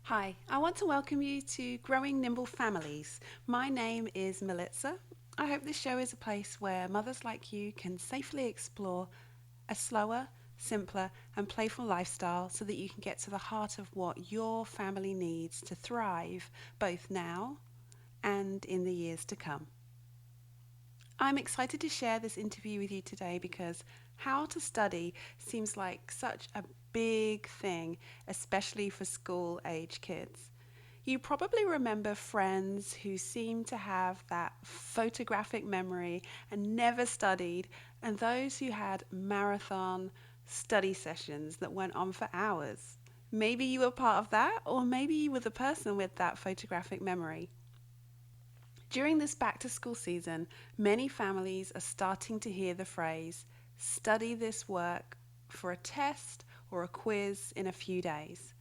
Hi, I want to welcome you to Growing Nimble Families. My name is Melitza. I hope this show is a place where mothers like you can safely explore a slower, simpler, and playful lifestyle so that you can get to the heart of what your family needs to thrive both now and in the years to come. I'm excited to share this interview with you today because how to study seems like such a big thing, especially for school age kids. You probably remember friends who seem to have that photographic memory and never studied, and those who had marathon study sessions that went on for hours. Maybe you were part of that, or maybe you were the person with that photographic memory. During this back to school season, many families are starting to hear the phrase, study this work for a test or a quiz in a few days.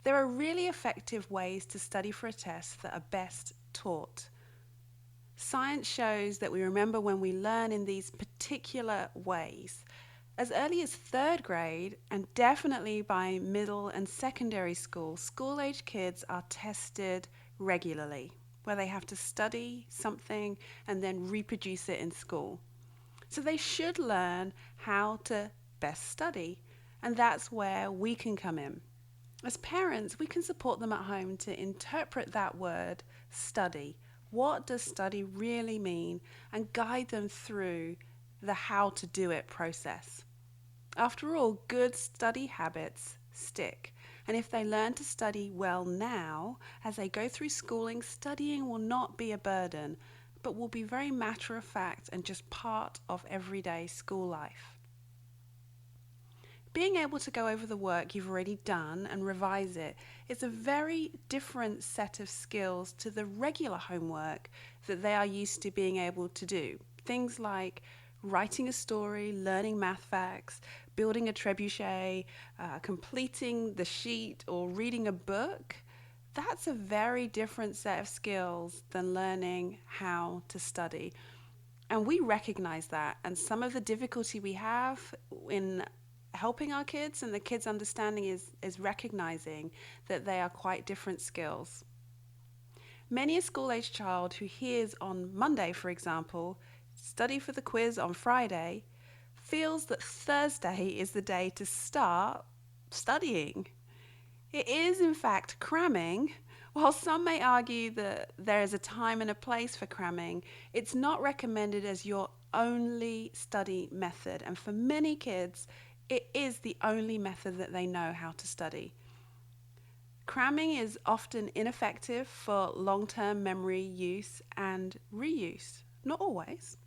There are really effective ways to study for a test that are best taught. Science shows that we remember when we learn in these particular ways. As early as third grade, and definitely by middle and secondary school, school age kids are tested regularly, where they have to study something and then reproduce it in school. So they should learn how to best study, and that's where we can come in. As parents, we can support them at home to interpret that word, study. What does study really mean? And guide them through the how to do it process. After all, good study habits stick. And if they learn to study well now, as they go through schooling, studying will not be a burden, but will be very matter of fact and just part of everyday school life. Being able to go over the work you've already done and revise it is a very different set of skills to the regular homework that they are used to being able to do. Things like writing a story, learning math facts, building a trebuchet, completing the sheet, or reading a book. That's a very different set of skills than learning how to study. And we recognize that. And some of the difficulty we have in helping our kids and the kids understanding is recognizing that they are quite different skills. Many a school age child who hears on Monday, for example, study for the quiz on Friday, feels that Thursday is the day to start studying. It is, in fact, cramming. While some may argue that there is a time and a place for cramming, it's not recommended as your only study method. And for many kids, it is the only method that they know how to study. Cramming is often ineffective for long-term memory use and reuse. Not always.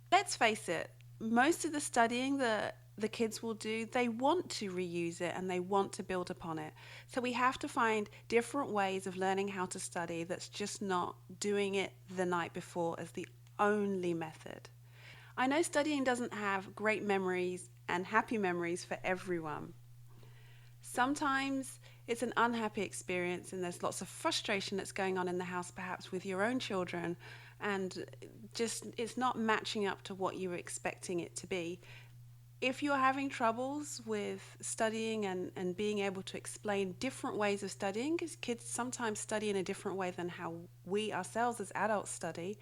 Let's face it, most of the studying that the kids will do, they want to reuse it and they want to build upon it. So we have to find different ways of learning how to study that's just not doing it the night before as the only method. I know studying doesn't have great memories and happy memories for everyone. Sometimes it's an unhappy experience and there's lots of frustration that's going on in the house, perhaps with your own children, and just it's not matching up to what you were expecting it to be. If you're having troubles with studying and being able to explain different ways of studying, because kids sometimes study in a different way than how we ourselves as adults study,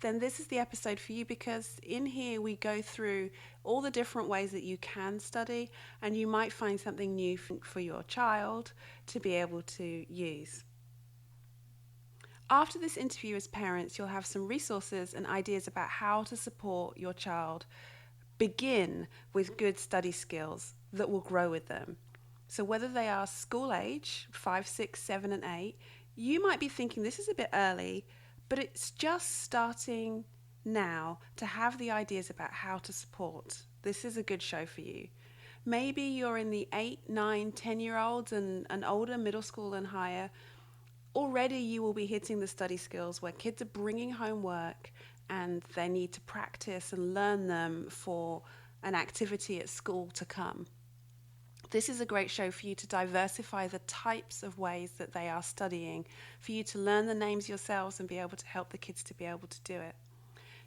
then this is the episode for you, because in here we go through all the different ways that you can study, and you might find something new for your child to be able to use. After this interview as parents, you'll have some resources and ideas about how to support your child begin with good study skills that will grow with them. So whether they are school age, 5, 6, 7, and 8, you might be thinking this is a bit early, but it's just starting now to have the ideas about how to support. This is a good show for you. Maybe you're in the 8, 9, 10-year-olds and older, middle school and higher. Already you will be hitting the study skills where kids are bringing home work and they need to practice and learn them for an activity at school to come. This is a great show for you to diversify the types of ways that they are studying, for you to learn the names yourselves and be able to help the kids to be able to do it.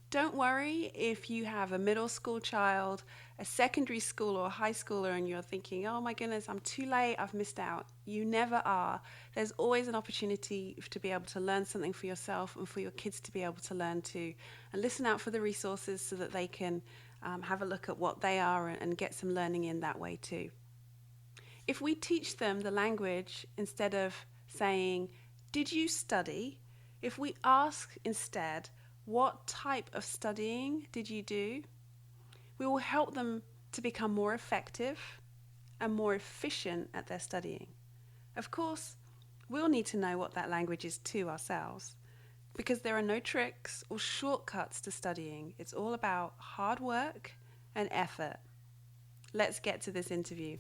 Don't worry if you have a middle school child, a secondary school or high schooler, and you're thinking, oh my goodness, I'm too late, I've missed out. You never are. There's always an opportunity to be able to learn something for yourself and for your kids to be able to learn too. And listen out for the resources so that they can have a look at what they are and get some learning in that way too. If we teach them the language instead of saying, did you study? If we ask instead, what type of studying did you do? We will help them to become more effective and more efficient at their studying. Of course, we'll need to know what that language is too ourselves, because there are no tricks or shortcuts to studying. It's all about hard work and effort. Let's get to this interview.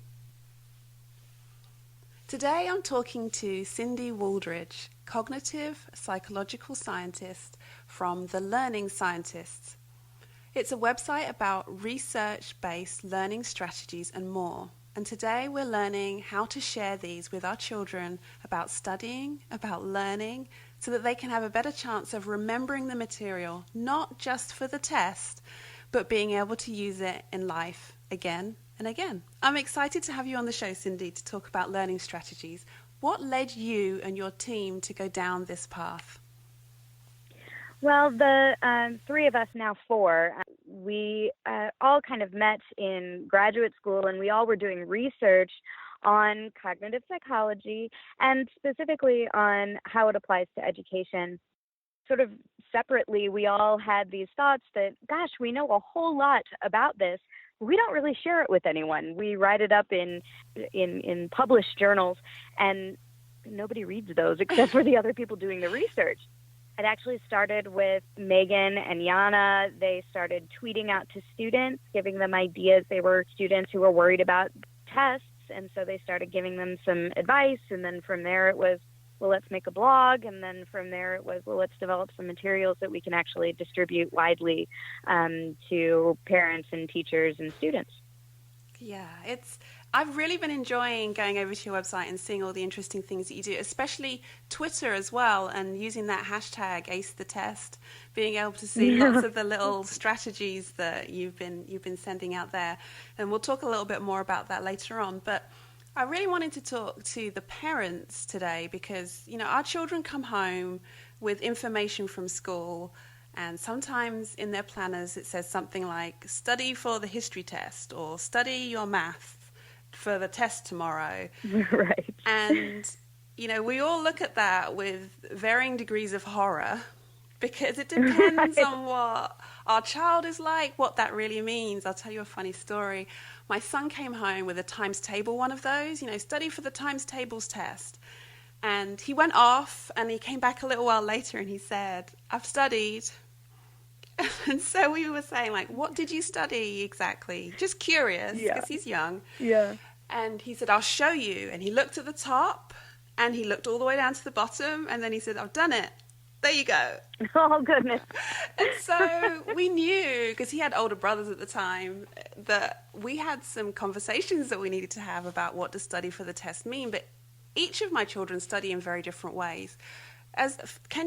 Today I'm talking to Cindy Wooldridge, cognitive psychological scientist from The Learning Scientists. It's a website about research-based learning strategies and more. And today we're learning how to share these with our children about studying, about learning, so that they can have a better chance of remembering the material, not just for the test, but being able to use it in life again and again. I'm excited to have you on the show, Cindy, to talk about learning strategies. What led you and your team to go down this path? Well, the three of us, now four, we all kind of met in graduate school, and we all were doing research on cognitive psychology and specifically on how it applies to education. Sort of separately, we all had these thoughts that, gosh, we know a whole lot about this. We don't really share it with anyone. We write it up in published journals, and nobody reads those except for the other people doing the research. It actually started with Megan and Yana. They started tweeting out to students, giving them ideas. They were students who were worried about tests, and so they started giving them some advice. And then from there it was, well, let's make a blog. And then from there it was, well, let's develop some materials that we can actually distribute widely to parents and teachers and students. Yeah, I've really been enjoying going over to your website and seeing all the interesting things that you do, especially Twitter as well, and using that hashtag Ace the Test, being able to see lots of the little strategies that you've been sending out there. And we'll talk a little bit more about that later on. But I really wanted to talk to the parents today because, you know, our children come home with information from school, and sometimes in their planners it says something like study for the history test or study your math for the test tomorrow. Right. And, you know, we all look at that with varying degrees of horror because it depends on what our child is like, what that really means. I'll tell you a funny story. My son came home with a times table, one of those, you know, study for the times tables test. And he went off and he came back a little while later and he said, I've studied. And so we were saying, like, what did you study exactly? Just curious, because he's young. Yeah. And he said, I'll show you. And he looked at the top, and he looked all the way down to the bottom, and then he said, I've done it. There you go. Oh, goodness. And so we knew, because he had older brothers at the time, that we had some conversations that we needed to have about what does study for the test mean. But each of my children study in very different ways.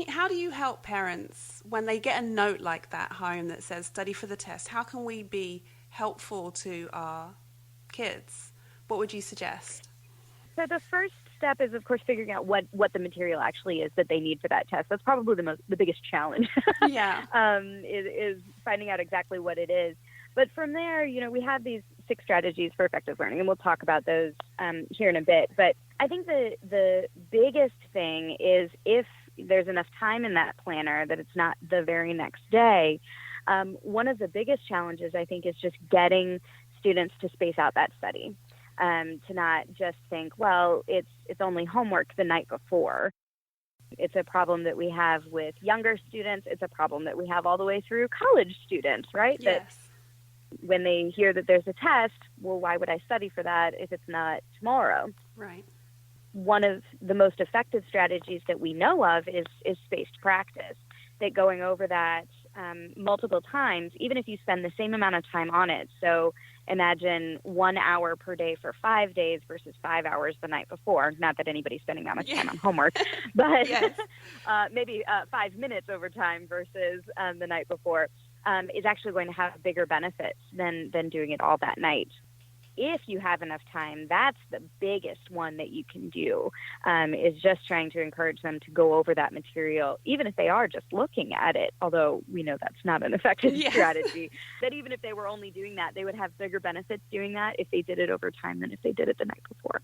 How do you help parents when they get a note like that home that says study for the test? How can we be helpful to our kids? What would you suggest? So the first step is, of course, figuring out what the material actually is that they need for that test. That's probably the biggest challenge. Yeah. Is finding out exactly what it is. But from there, you know, we have these 6 strategies for effective learning, and we'll talk about those here in a bit. But I think the biggest thing is if there's enough time in that planner that it's not the very next day. One of the biggest challenges, I think, is just getting students to space out that study, to not just think, well, it's only homework the night before. It's a problem that we have with younger students. It's a problem that we have all the way through college students, right? Yes. That when they hear that there's a test, well, why would I study for that if it's not tomorrow? Right. One of the most effective strategies that we know of is spaced practice, that going over that multiple times, even if you spend the same amount of time on it. So imagine 1 hour per day for 5 days versus 5 hours the night before. Not that anybody's spending that much time on homework, but maybe 5 minutes over time versus the night before. is actually going to have bigger benefits than doing it all that night. If you have enough time, that's the biggest one that you can do, is just trying to encourage them to go over that material, even if they are just looking at it, although we know that's not an effective strategy, that even if they were only doing that, they would have bigger benefits doing that if they did it over time than if they did it the night before.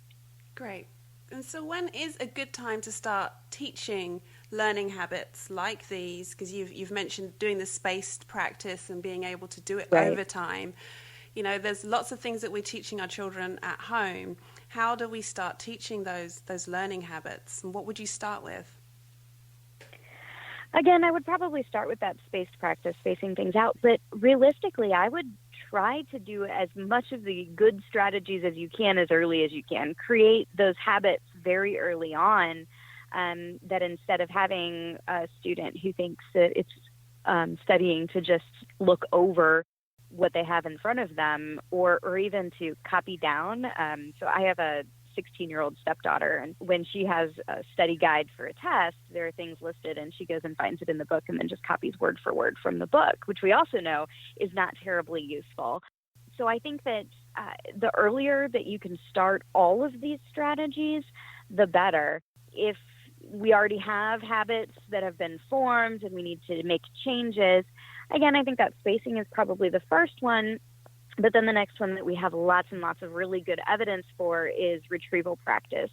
Great. And so when is a good time to start teaching learning habits like these? Because you've mentioned doing the spaced practice and being able to do it over time. You know, there's lots of things that we're teaching our children at home. How do we start teaching those learning habits? And what would you start with? Again, I would probably start with that spaced practice, spacing things out. But realistically, I would try to do as much of the good strategies as you can as early as you can. Create those habits very early on, that instead of having a student who thinks that it's studying to just look over what they have in front of them, or even to copy down. So I have a 16-year-old stepdaughter, and when she has a study guide for a test, there are things listed, and she goes and finds it in the book and then just copies word for word from the book, which we also know is not terribly useful. So I think that the earlier that you can start all of these strategies, the better. If we already have habits that have been formed and we need to make changes, again, I think that spacing is probably the first one. But then the next one that we have lots and lots of really good evidence for is retrieval practice.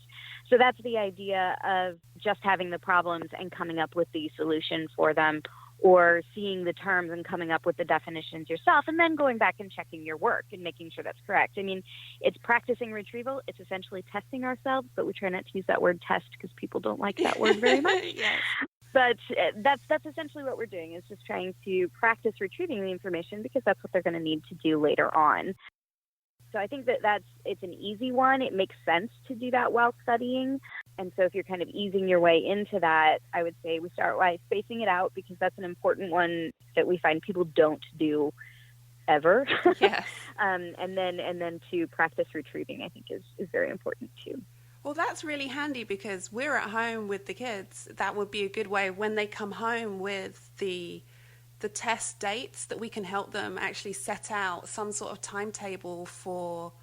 So that's the idea of just having the problems and coming up with the solution for them, or seeing the terms and coming up with the definitions yourself, and then going back and checking your work and making sure that's correct. I mean, it's practicing retrieval. It's essentially testing ourselves, but we try not to use that word test because people don't like that word very much. Yes. But that's essentially what we're doing, is just trying to practice retrieving the information, because that's what they're going to need to do later on. So I think it's an easy one. It makes sense to do that while studying. And so if you're kind of easing your way into that, I would say we start by spacing it out, because that's an important one that we find people don't do ever. Yes. And then to practice retrieving, I think is very important too. Well, that's really handy, because we're at home with the kids. That would be a good way when they come home with the test dates, that we can help them actually set out some sort of timetable for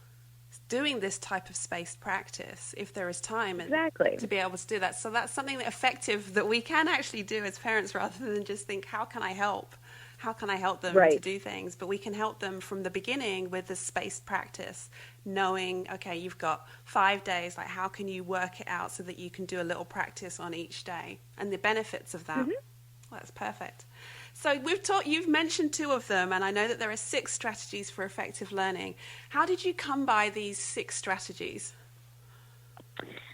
doing this type of spaced practice if there is time, and to be able to do that. So that's something effective that we can actually do as parents, rather than just think, how can I help? How can I help them to do things? But we can help them from the beginning with the spaced practice, knowing, okay, you've got 5 days. Like, how can you work it out so that you can do a little practice on each day, and the benefits of that? Mm-hmm. Well, that's perfect. So you've mentioned 2 of them, and I know that there are 6 strategies for effective learning. How did you come by these 6 strategies?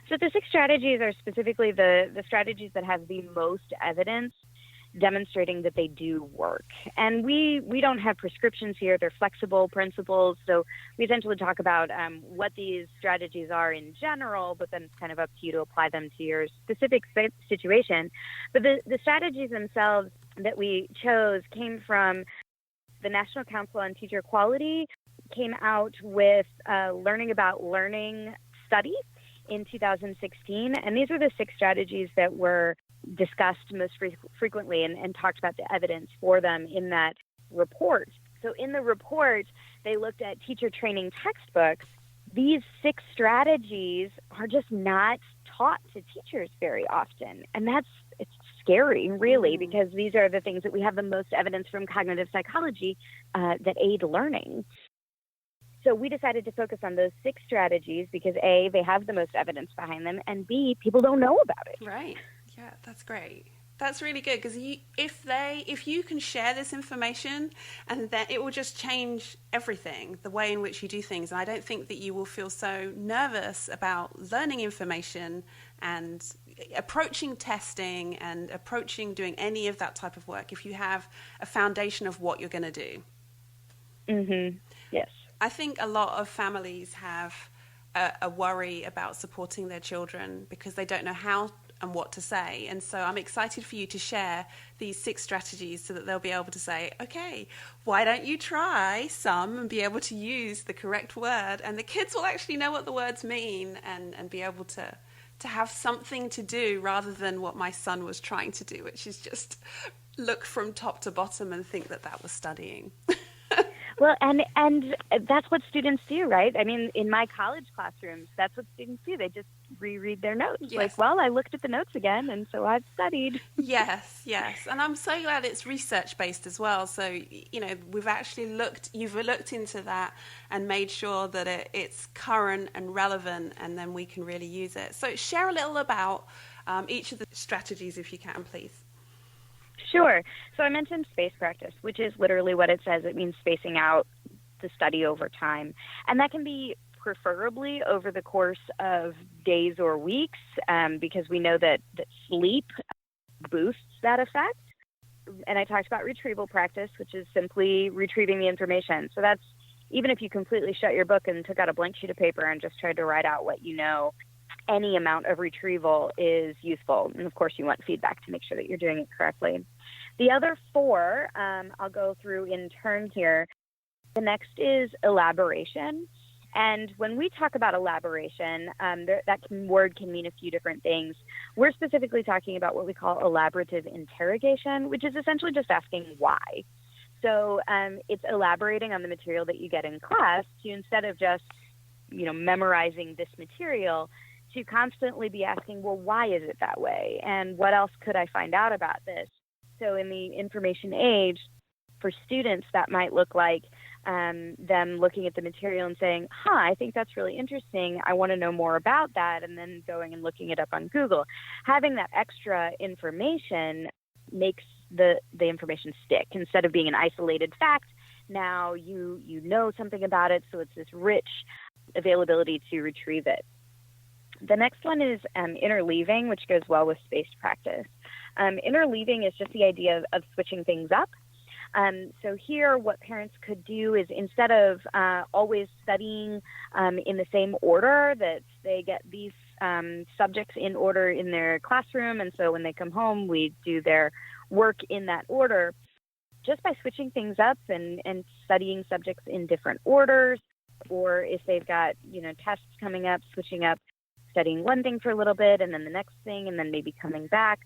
So the 6 strategies are specifically the strategies that have the most evidence demonstrating that they do work. And we don't have prescriptions here. They're flexible principles. So we essentially talk about what these strategies are in general, but then it's kind of up to you to apply them to your specific situation. But the strategies themselves that we chose came from the National Council on Teacher Quality, came out with Learning About Learning study in 2016. And these are the 6 strategies that were discussed most frequently and talked about the evidence for them in that report. So in the report, they looked at teacher training textbooks. These 6 strategies are just not taught to teachers very often. And it's scary, really, because these are the things that we have the most evidence from cognitive psychology that aid learning. So we decided to focus on those 6 strategies because A, they have the most evidence behind them, and B, people don't know about it. Right. Yeah, that's great. That's really good, because if you can share this information, and then it will just change everything, the way in which you do things. And I don't think that you will feel so nervous about learning information and approaching testing and approaching doing any of that type of work if you have a foundation of what you're going to do. Mm-hmm. Yes. I think a lot of families have a worry about supporting their children because they don't know how and what to say. And so I'm excited for you to share these 6 strategies so that they'll be able to say, okay, why don't you try some and be able to use the correct word? And the kids will actually know what the words mean and be able to have something to do rather than what my son was trying to do, which is just look from top to bottom and think that that was studying. Well, and that's what students do, right? I mean, in my college classrooms, that's what students do. They just reread their notes. Like, Yes. well, I looked at the notes again, and so I've studied. Yes, yes. And I'm so glad it's research based as well. So, you've looked into that and made sure that it's current and relevant, and then we can really use it. So, share a little about each of the strategies if you can, please. Sure. So I mentioned space practice, which is literally what it says. It means spacing out the study over time. And that can be preferably over the course of days or weeks, because we know that sleep boosts that effect. And I talked about retrieval practice, which is simply retrieving the information. So that's even if you completely shut your book and took out a blank sheet of paper and just tried to write out what you know, any amount of retrieval is useful. And of course, you want feedback to make sure that you're doing it correctly. The other four, I'll go through in turn here. The next is elaboration. And when we talk about elaboration, that word can mean a few different things. We're specifically talking about what we call elaborative interrogation, which is essentially just asking why. So it's elaborating on the material that you get in class to, instead of just memorizing this material, to constantly be asking, well, why is it that way? And what else could I find out about this? So in the information age, for students, that might look like them looking at the material and saying, I think that's really interesting. I want to know more about that. And then going and looking it up on Google. Having that extra information makes the information stick. Instead of being an isolated fact, now you know something about it. So it's this rich availability to retrieve it. The next one is interleaving, which goes well with spaced practice. Interleaving is just the idea of switching things up. So here, what parents could do is, instead of always studying in the same order, that they get these subjects in order in their classroom, and so when they come home, we do their work in that order. Just by switching things up and studying subjects in different orders, or if they've got tests coming up, switching up, studying one thing for a little bit and then the next thing, and then maybe coming back.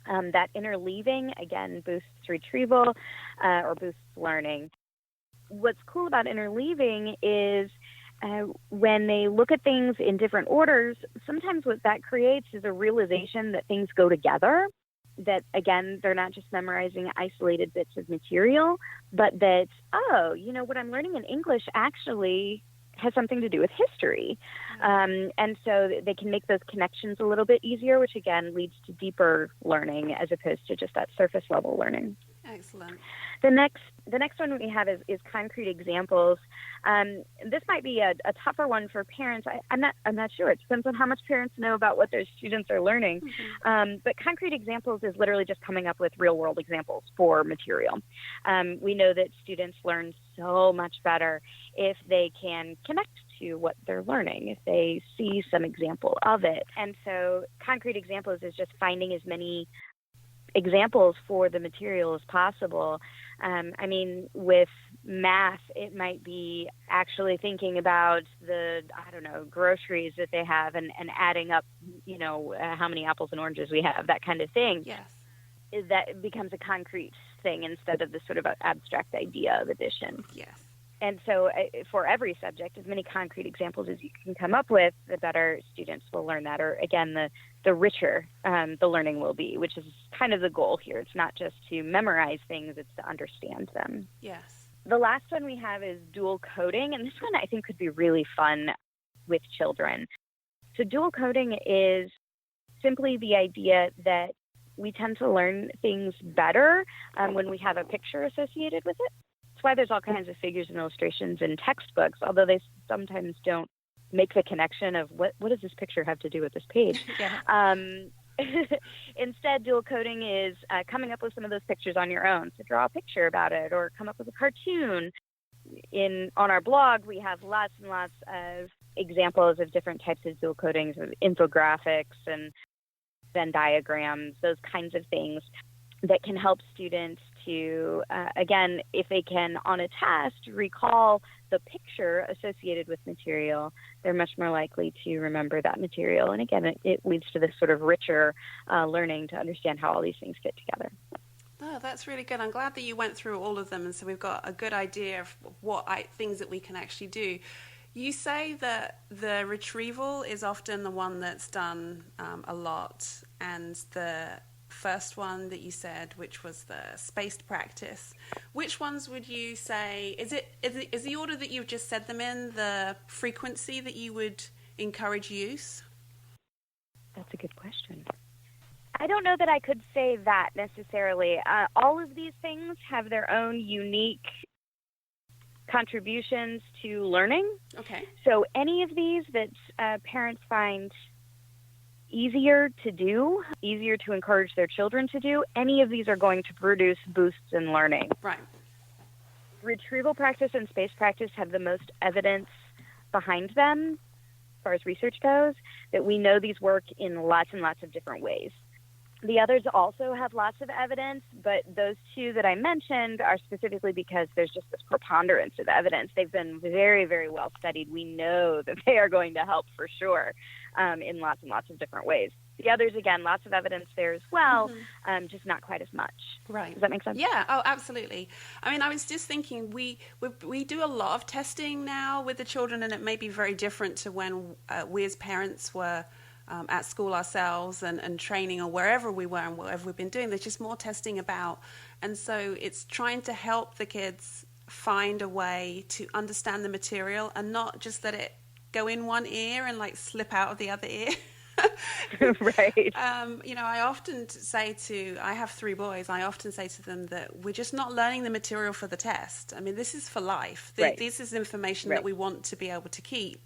That interleaving, again, boosts retrieval or boosts learning. What's cool about interleaving is when they look at things in different orders, sometimes what that creates is a realization that things go together, that, again, they're not just memorizing isolated bits of material, but that, what I'm learning in English actually has something to do with history. And so they can make those connections a little bit easier, which again leads to deeper learning as opposed to just that surface level learning. Excellent. The next one we have is concrete examples. This might be a tougher one for parents. I'm not sure. It depends on how much parents know about what their students are learning. Mm-hmm. But concrete examples is literally just coming up with real world examples for material. We know that students learn so much better if they can connect to what they're learning, if they see some example of it. And so concrete examples is just finding as many examples for the material as possible. With math, it might be actually thinking about the, groceries that they have and adding up, how many apples and oranges we have, that kind of thing. Yes. That becomes a concrete thing instead of this sort of abstract idea of addition. Yes. And so for every subject, as many concrete examples as you can come up with, the better students will learn that. Or again, the richer the learning will be, which is kind of the goal here. It's not just to memorize things, it's to understand them. Yes. The last one we have is dual coding. And this one I think could be really fun with children. So dual coding is simply the idea that we tend to learn things better when we have a picture associated with it. That's why there's all kinds of figures and illustrations in textbooks, although they sometimes don't make the connection of what does this picture have to do with this page. Yeah. Instead, dual coding is coming up with some of those pictures on your own. So draw a picture about it or come up with a cartoon. On our blog, we have lots and lots of examples of different types of dual codings, of infographics and Venn diagrams, those kinds of things that can help students to, again, if they can on a test recall the picture associated with material, they're much more likely to remember that material. And again, it leads to this sort of richer learning to understand how all these things fit together. Oh, that's really good. I'm glad that you went through all of them, and so we've got a good idea of things that we can actually do. You say that the retrieval is often the one that's done a lot, and the first one that you said, which was the spaced practice. Which ones would you say, is the order that you've just said them in the frequency that you would encourage use? That's a good question. I don't know that I could say that necessarily. All of these things have their own unique contributions to learning. Okay. So any of these that parents find easier to do, easier to encourage their children to do, any of these are going to produce boosts in learning. Right. Retrieval practice and space practice have the most evidence behind them, as far as research goes, that we know these work in lots and lots of different ways. The others also have lots of evidence, but those two that I mentioned are specifically because there's just this preponderance of evidence. They've been very, very well studied. We know that they are going to help for sure in lots and lots of different ways. The others, again, lots of evidence there as well, just not quite as much. Right. Does that make sense? Yeah. Oh, absolutely. I mean, I was just thinking we do a lot of testing now with the children, and it may be very different to when we as parents were at school ourselves and training or wherever we were and whatever we've been doing. There's just more testing about. And so it's trying to help the kids find a way to understand the material and not just let it go in one ear and like slip out of the other ear. Right. I often say I have 3 boys, I often say to them that we're just not learning the material for the test. I mean, this is for life. Right. This is information Right. that we want to be able to keep.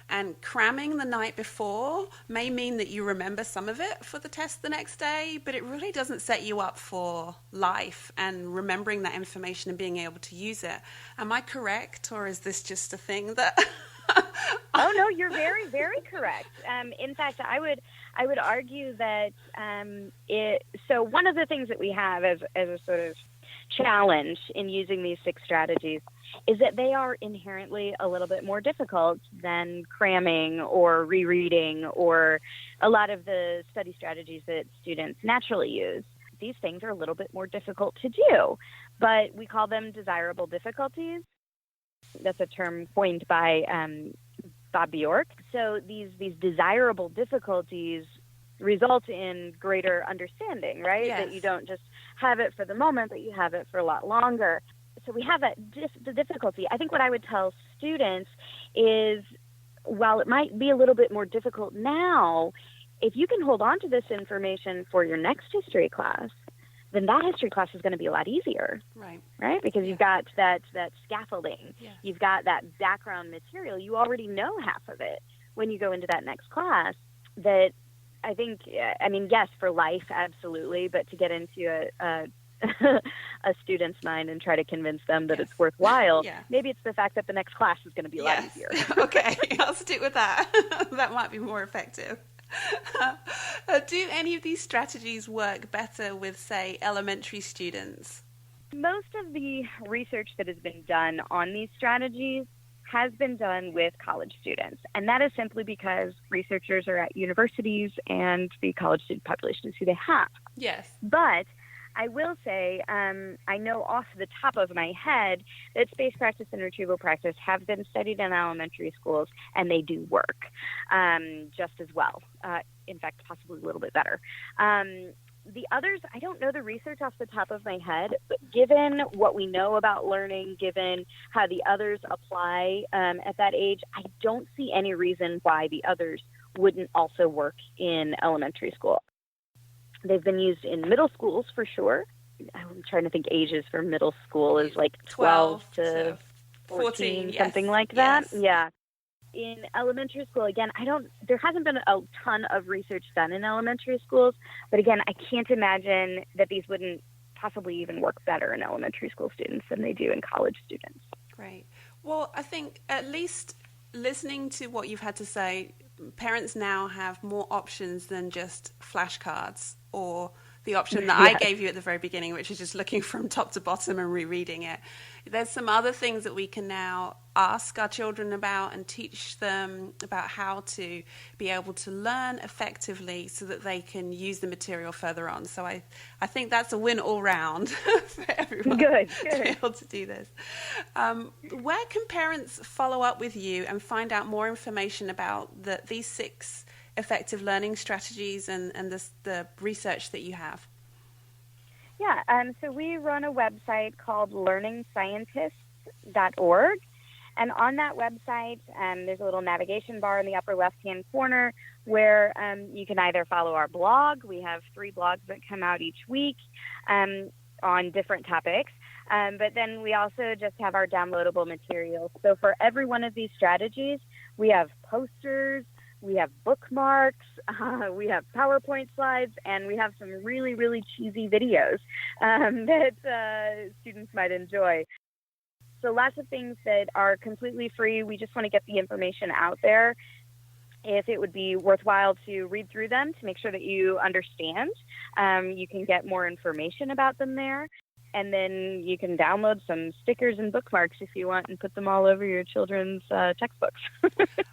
And cramming the night before may mean that you remember some of it for the test the next day, but it really doesn't set you up for life and remembering that information and being able to use it. Am I correct, or is this just a thing that... Oh, no, you're very, very correct. In fact, I would argue that so one of the things that we have as a sort of challenge in using these 6 strategies is that they are inherently a little bit more difficult than cramming or rereading or a lot of the study strategies that students naturally use. These things are a little bit more difficult to do, but we call them desirable difficulties. That's a term coined by Bob Bjork. So these desirable difficulties result in greater understanding, right? Yes. That you don't just have it for the moment, but you have it for a lot longer. So we have the difficulty. I think what I would tell students is, while it might be a little bit more difficult now, if you can hold on to this information for your next history class, then that history class is going to be a lot easier. Right? Because you've got that scaffolding. Yeah. You've got that background material. You already know half of it when you go into that next class. That I think, I mean, yes, for life, absolutely, but to get into a student's mind and try to convince them that it's worthwhile, maybe it's the fact that the next class is going to be a lot easier. Okay, I'll stick with that. That might be more effective. Do any of these strategies work better with, say, elementary students? Most of the research that has been done on these strategies has been done with college students, and that is simply because researchers are at universities and the college student population is who they have. Yes. But I will say, I know off the top of my head that space practice and retrieval practice have been studied in elementary schools, and they do work just as well. In fact, possibly a little bit better. The others, I don't know the research off the top of my head, but given what we know about learning, given how the others apply at that age, I don't see any reason why the others wouldn't also work in elementary school. They've been used in middle schools for sure. I'm trying to think ages for middle school is like 12 to 14, something like that. Yes. Yeah. In elementary school, again, there hasn't been a ton of research done in elementary schools, but again, I can't imagine that these wouldn't possibly even work better in elementary school students than they do in college students. Great. Well, I think at least listening to what you've had to say, parents now have more options than just flashcards or the option that I Yes. gave you at the very beginning, which is just looking from top to bottom and rereading it. There's some other things that we can now ask our children about and teach them about how to be able to learn effectively so that they can use the material further on. So I think that's a win all round for everyone Good, to be good. able to do this. Where can parents follow up with you and find out more information about these 6 effective learning strategies and the research that you have? Yeah, so we run a website called learningscientists.org. And on that website, there's a little navigation bar in the upper left-hand corner where you can either follow our blog. We have 3 blogs that come out each week on different topics. But then we also just have our downloadable materials. So for every one of these strategies, we have posters, we have bookmarks, we have PowerPoint slides, and we have some really, really cheesy videos that students might enjoy. So lots of things that are completely free. We just want to get the information out there. If it would be worthwhile to read through them to make sure that you understand, you can get more information about them there. And then you can download some stickers and bookmarks if you want and put them all over your children's textbooks.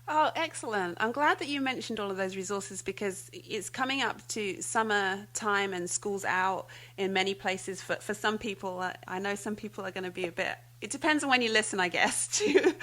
Oh, excellent. I'm glad that you mentioned all of those resources because it's coming up to summer time and school's out in many places. For some people, I know some people are going to be a bit, it depends on when you listen, I guess, to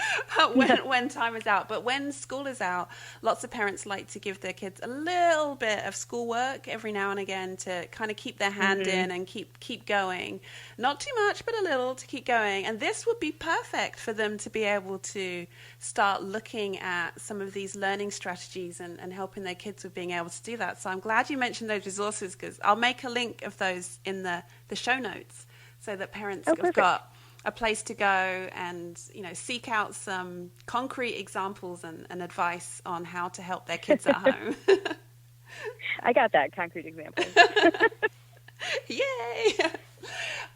when time is out. But when school is out, lots of parents like to give their kids a little bit of schoolwork every now and again to kind of keep their hand in and keep going. Not too much, but a little to keep going. And this would be perfect for them to be able to start looking at some of these learning strategies and helping their kids with being able to do that. So I'm glad you mentioned those resources because I'll make a link of those in the show notes so that parents have got a place to go and, seek out some concrete examples and advice on how to help their kids at home. I got that concrete example. Yay!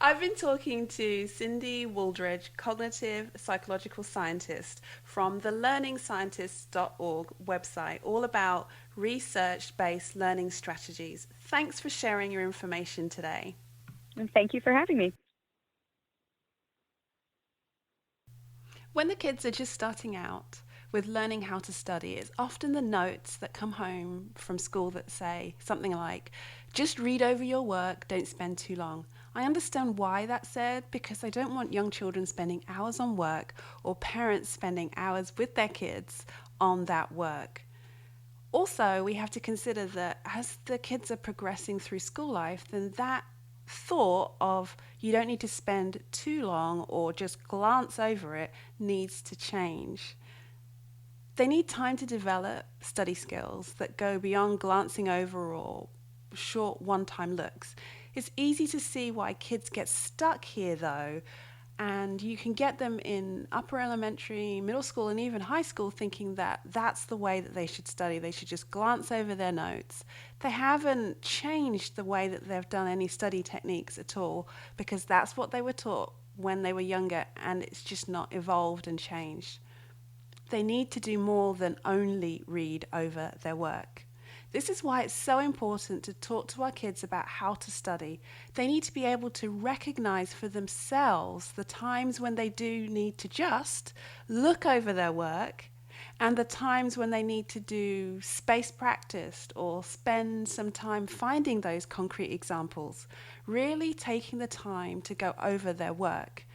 I've been talking to Cindy Wooldridge, cognitive psychological scientist from the learningscientists.org website, all about research-based learning strategies. Thanks for sharing your information today. And thank you for having me. When the kids are just starting out with learning how to study, it's often the notes that come home from school that say something like, just read over your work, don't spend too long. I understand why that's said because I don't want young children spending hours on work or parents spending hours with their kids on that work. Also, we have to consider that as the kids are progressing through school life, then that thought of you don't need to spend too long or just glance over it needs to change. They need time to develop study skills that go beyond glancing over or short one-time looks. It's easy to see why kids get stuck here though, and you can get them in upper elementary, middle school, and even high school thinking that that's the way that they should study. They should just glance over their notes. They haven't changed the way that they've done any study techniques at all because that's what they were taught when they were younger, and it's just not evolved and changed. They need to do more than only read over their work. This is why it's so important to talk to our kids about how to study. They need to be able to recognize for themselves the times when they do need to just look over their work and the times when they need to do space practice or spend some time finding those concrete examples, really taking the time to go over their work.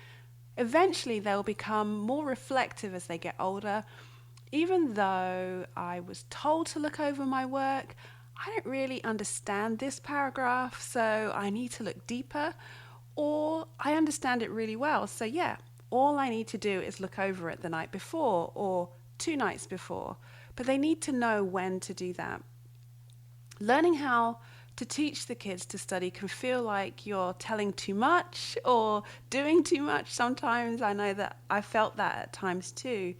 Eventually, they'll become more reflective as they get older. Even though I was told to look over my work, I don't really understand this paragraph, so I need to look deeper, or I understand it really well. So yeah, all I need to do is look over it the night before or 2 nights before, but they need to know when to do that. Learning how to teach the kids to study can feel like you're telling too much or doing too much sometimes. I know that I felt that at times too.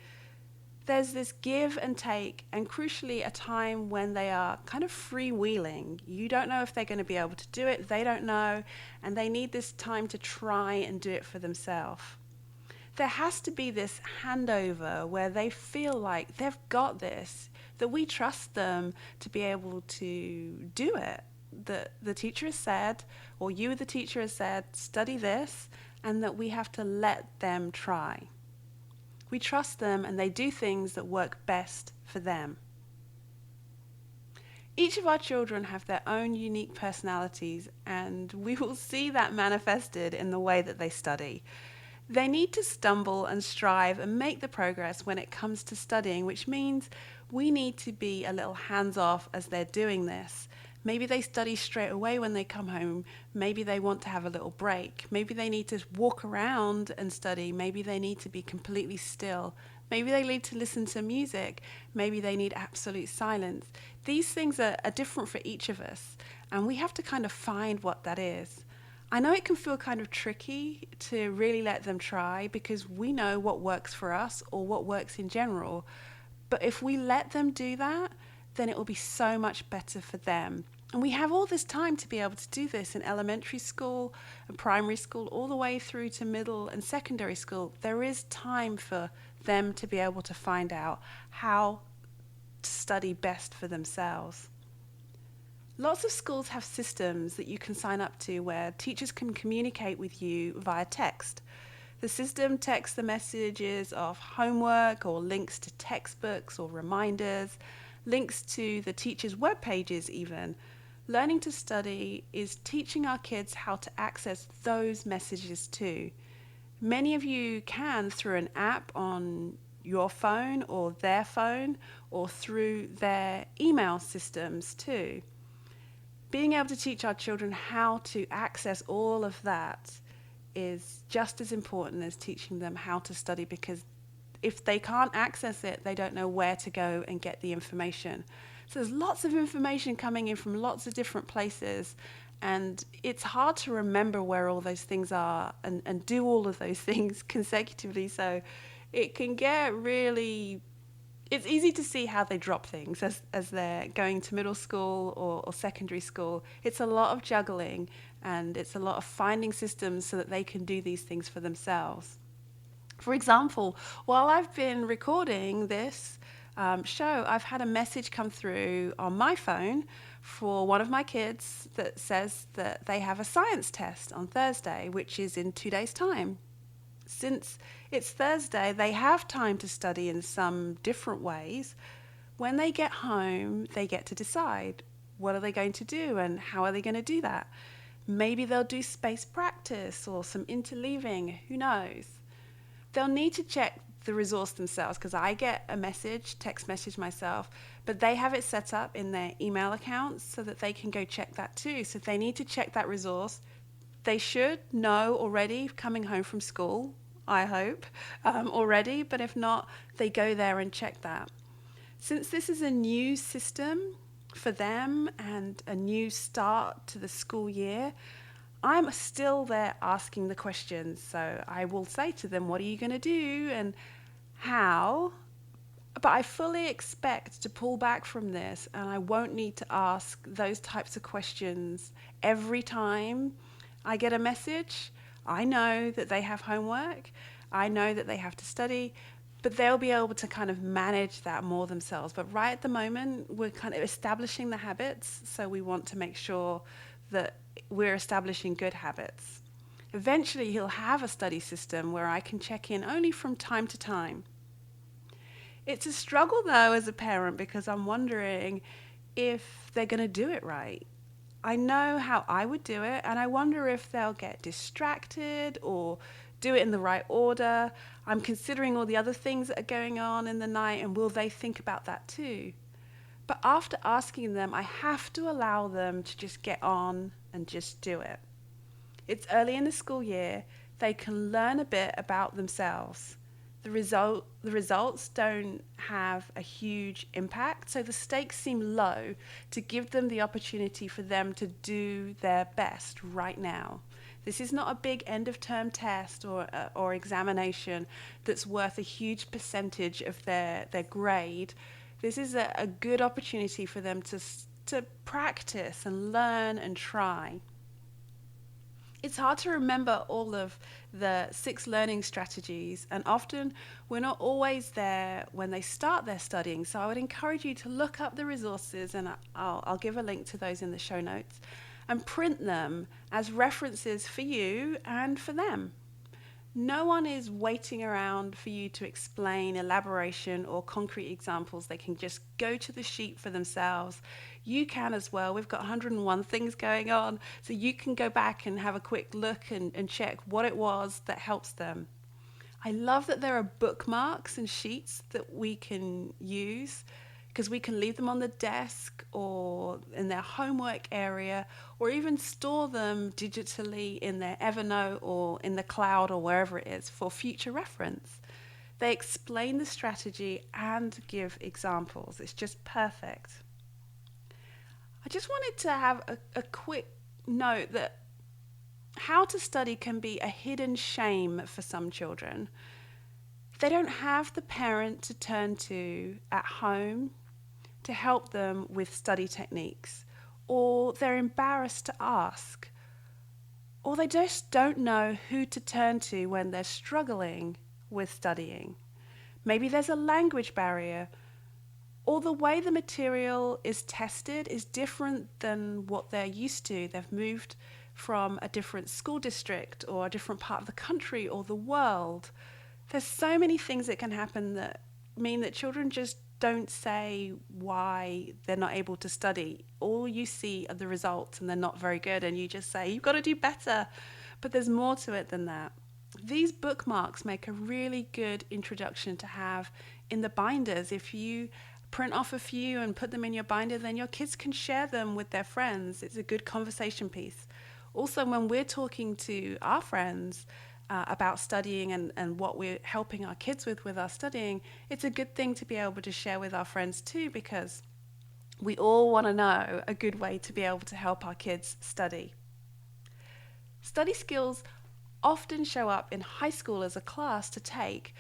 There's this give and take, and crucially a time when they are kind of freewheeling. You don't know if they're going to be able to do it, they don't know, and they need this time to try and do it for themselves. There has to be this handover where they feel like they've got this, that we trust them to be able to do it. the teacher has said, or you, the teacher, has said, study this, and that we have to let them try. We trust them and they do things that work best for them. Each of our children have their own unique personalities, and we will see that manifested in the way that they study. They need to stumble and strive and make the progress when it comes to studying, which means we need to be a little hands-off as they're doing this. Maybe they study straight away when they come home. Maybe they want to have a little break. Maybe they need to walk around and study. Maybe they need to be completely still. Maybe they need to listen to music. Maybe they need absolute silence. These things are different for each of us, and we have to kind of find what that is. I know it can feel kind of tricky to really let them try because we know what works for us or what works in general. But if we let them do that, then it will be so much better for them. And we have all this time to be able to do this in elementary school and primary school, all the way through to middle and secondary school. There is time for them to be able to find out how to study best for themselves. Lots of schools have systems that you can sign up to where teachers can communicate with you via text. The system texts the messages of homework or links to textbooks or reminders, links to the teacher's web pages even. Learning to study is teaching our kids how to access those messages too. Many of you can through an app on your phone or their phone or through their email systems too. Being able to teach our children how to access all of that is just as important as teaching them how to study, because if they can't access it, they don't know where to go and get the information. So there's lots of information coming in from lots of different places, and it's hard to remember where all those things are and do all of those things consecutively. So it can get really, it's easy to see how they drop things as they're going to middle school or secondary school. It's a lot of juggling, and it's a lot of finding systems so that they can do these things for themselves. For example, while I've been recording this show, I've had a message come through on my phone for one of my kids that says that they have a science test on Thursday, which is in 2 days' time. Since it's Thursday, they have time to study in some different ways. When they get home, they get to decide what are they going to do and how are they going to do that. Maybe they'll do space practice or some interleaving, who knows. They'll need to check the resource themselves, because I get a text message myself, but they have it set up in their email accounts so that they can go check that too. So if they need to check that resource, they should know already coming home from school, I hope, already, but if not, they go there and check that. Since this is a new system for them and a new start to the school year, I'm still there asking the questions. So I will say to them, what are you going to do and how? But I fully expect to pull back from this, and I won't need to ask those types of questions every time I get a message. I know that they have homework. I know that they have to study, but they'll be able to kind of manage that more themselves. But right at the moment, we're kind of establishing the habits, so we want to make sure that we're establishing good habits. Eventually, he'll have a study system where I can check in only from time to time. It's a struggle, though, as a parent, because I'm wondering if they're going to do it right. I know how I would do it, and I wonder if they'll get distracted or do it in the right order. I'm considering all the other things that are going on in the night, and will they think about that too? But after asking them, I have to allow them to just get on and just do it. It's early in the school year. They can learn a bit about themselves. The results don't have a huge impact, so the stakes seem low to give them the opportunity for them to do their best right now. This is not a big end-of-term test or examination that's worth a huge percentage of their grade. This is a good opportunity for them to practice and learn and try. It's hard to remember all of the 6 learning strategies, and often we're not always there when they start their studying. So I would encourage you to look up the resources, and I'll give a link to those in the show notes, and print them as references for you and for them. No one is waiting around for you to explain elaboration or concrete examples. They can just go to the sheet for themselves. You can as well. We've got 101 things going on, so you can go back and have a quick look and check what it was that helps them. I love that there are bookmarks and sheets that we can use because we can leave them on the desk or in their homework area, or even store them digitally in their Evernote or in the cloud or wherever it is for future reference. They explain the strategy and give examples. It's just perfect. I just wanted to have a quick note that how to study can be a hidden shame for some children. They don't have the parent to turn to at home to help them with study techniques, or they're embarrassed to ask, or they just don't know who to turn to when they're struggling with studying. Maybe there's a language barrier, or the way the material is tested is different than what they're used to. They've moved from a different school district or a different part of the country or the world. There's so many things that can happen that mean that children just don't say why they're not able to study. All you see are the results and they're not very good, and you just say, you've got to do better. But there's more to it than that. These bookmarks make a really good introduction to have in the binders. If you print off a few and put them in your binder, then your kids can share them with their friends. It's a good conversation piece. Also, when we're talking to our friends about studying and what we're helping our kids with our studying, it's a good thing to be able to share with our friends too, because we all want to know a good way to be able to help our kids study. Study skills often show up in high school as a class to take,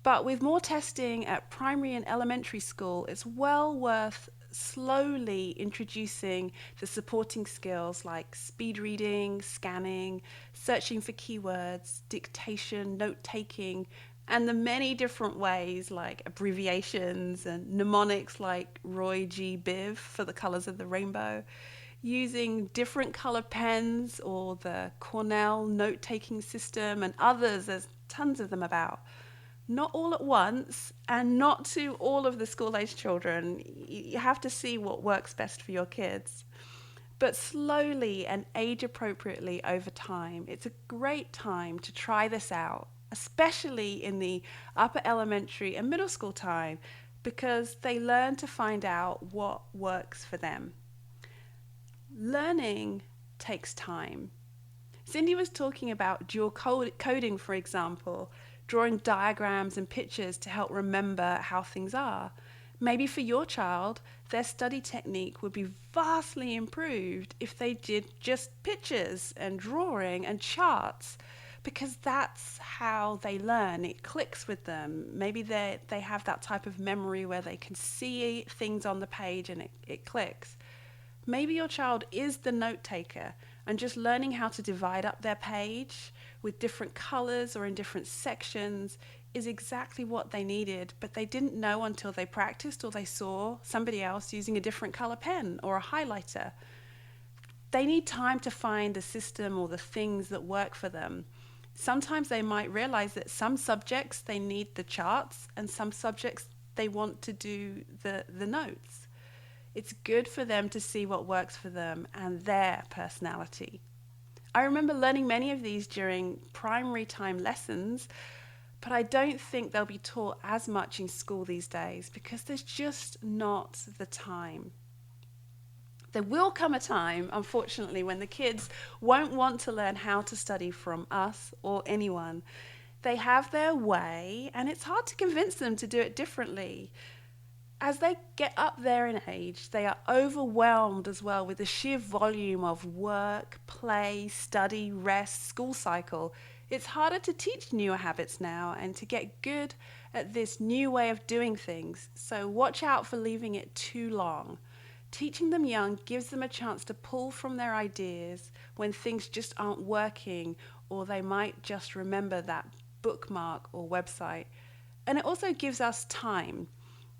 but with more testing at primary and elementary school, it's well worth slowly introducing the supporting skills like speed reading, scanning, searching for keywords, dictation, note taking, and the many different ways like abbreviations and mnemonics like Roy G. Biv for the colors of the rainbow, using different color pens or the Cornell note taking system and others. There's tons of them about. Not all at once, and not to all of the school-aged children. You have to see what works best for your kids. But slowly and age-appropriately over time, it's a great time to try this out, especially in the upper elementary and middle school time, because they learn to find out what works for them. Learning takes time. Cindy was talking about dual coding, for example, drawing diagrams and pictures to help remember how things are. Maybe for your child, their study technique would be vastly improved if they did just pictures and drawing and charts, because that's how they learn. It clicks with them. Maybe they have that type of memory where they can see things on the page and it clicks. Maybe your child is the note taker, and just learning how to divide up their page with different colors or in different sections is exactly what they needed, but they didn't know until they practiced or they saw somebody else using a different color pen or a highlighter. They need time to find the system or the things that work for them. Sometimes they might realize that some subjects they need the charts and some subjects they want to do the notes. It's good for them to see what works for them and their personality. I remember learning many of these during primary time lessons, but I don't think they'll be taught as much in school these days because there's just not the time. There will come a time, unfortunately, when the kids won't want to learn how to study from us or anyone. They have their way, and it's hard to convince them to do it differently. As they get up there in age, they are overwhelmed as well with the sheer volume of work, play, study, rest, school cycle. It's harder to teach newer habits now and to get good at this new way of doing things. So watch out for leaving it too long. Teaching them young gives them a chance to pull from their ideas when things just aren't working, or they might just remember that bookmark or website. And it also gives us time.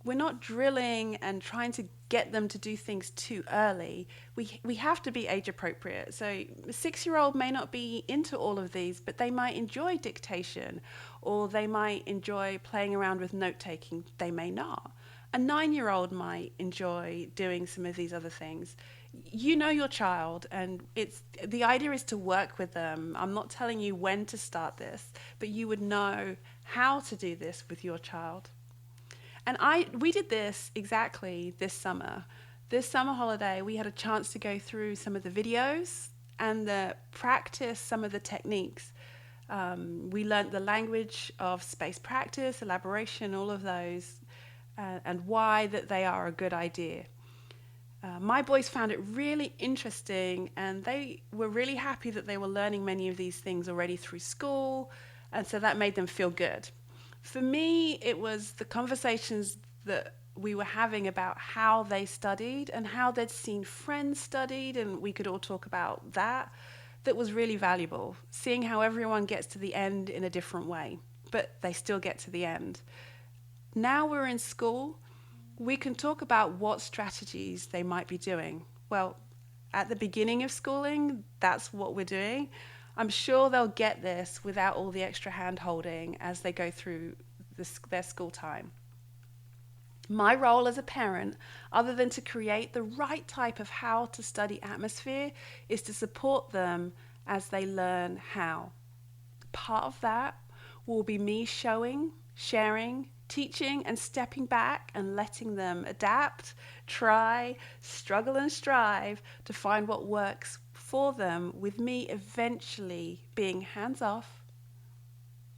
We're not drilling and trying to get them to do things too early. We have to be age appropriate. So a 6-year-old may not be into all of these, but they might enjoy dictation, or they might enjoy playing around with note taking. They may not. A 9-year-old might enjoy doing some of these other things. You know your child, and the idea is to work with them. I'm not telling you when to start this, but you would know how to do this with your child. And we did this exactly this summer. This summer holiday, we had a chance to go through some of the videos and practice some of the techniques. We learned the language of space practice, elaboration, all of those, and why that they are a good idea. My boys found it really interesting, and they were really happy that they were learning many of these things already through school, and so that made them feel good. For me, it was the conversations that we were having about how they studied and how they'd seen friends studied, and we could all talk about that was really valuable. Seeing how everyone gets to the end in a different way, but they still get to the end. Now we're in school, we can talk about what strategies they might be doing. Well, at the beginning of schooling, that's what we're doing. I'm sure they'll get this without all the extra hand-holding as they go through their school time. My role as a parent, other than to create the right type of how to study atmosphere, is to support them as they learn how. Part of that will be me showing, sharing, teaching, and stepping back and letting them adapt, try, struggle and strive to find what works for them, with me eventually being hands-off,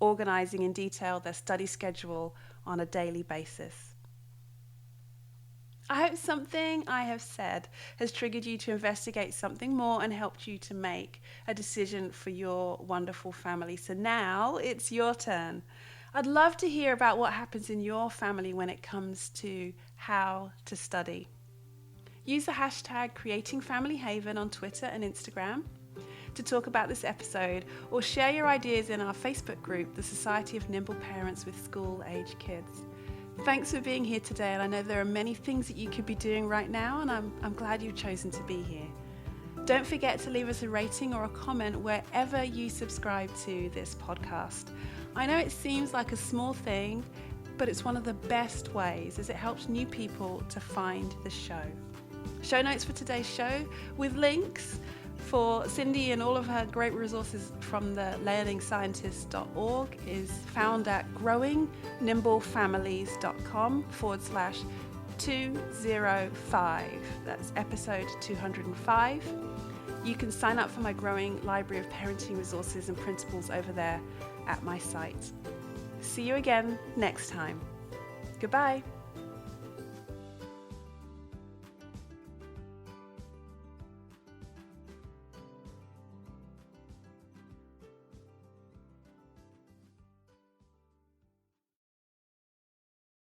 organizing in detail their study schedule on a daily basis. I hope something I have said has triggered you to investigate something more and helped you to make a decision for your wonderful family. So now it's your turn. I'd love to hear about what happens in your family when it comes to how to study. Use the hashtag CreatingFamilyHaven on Twitter and Instagram to talk about this episode, or share your ideas in our Facebook group, the Society of Nimble Parents with School-Age Kids. Thanks for being here today, and I know there are many things that you could be doing right now, and I'm glad you've chosen to be here. Don't forget to leave us a rating or a comment wherever you subscribe to this podcast. I know it seems like a small thing, but it's one of the best ways, as it helps new people to find the show. Show notes for today's show with links for Cindy and all of her great resources from the learningscientist.org is found at growingnimbleFamilies.com/205. That's episode 205. You can sign up for my growing library of parenting resources and principles over there at my site. See you again next time. Goodbye.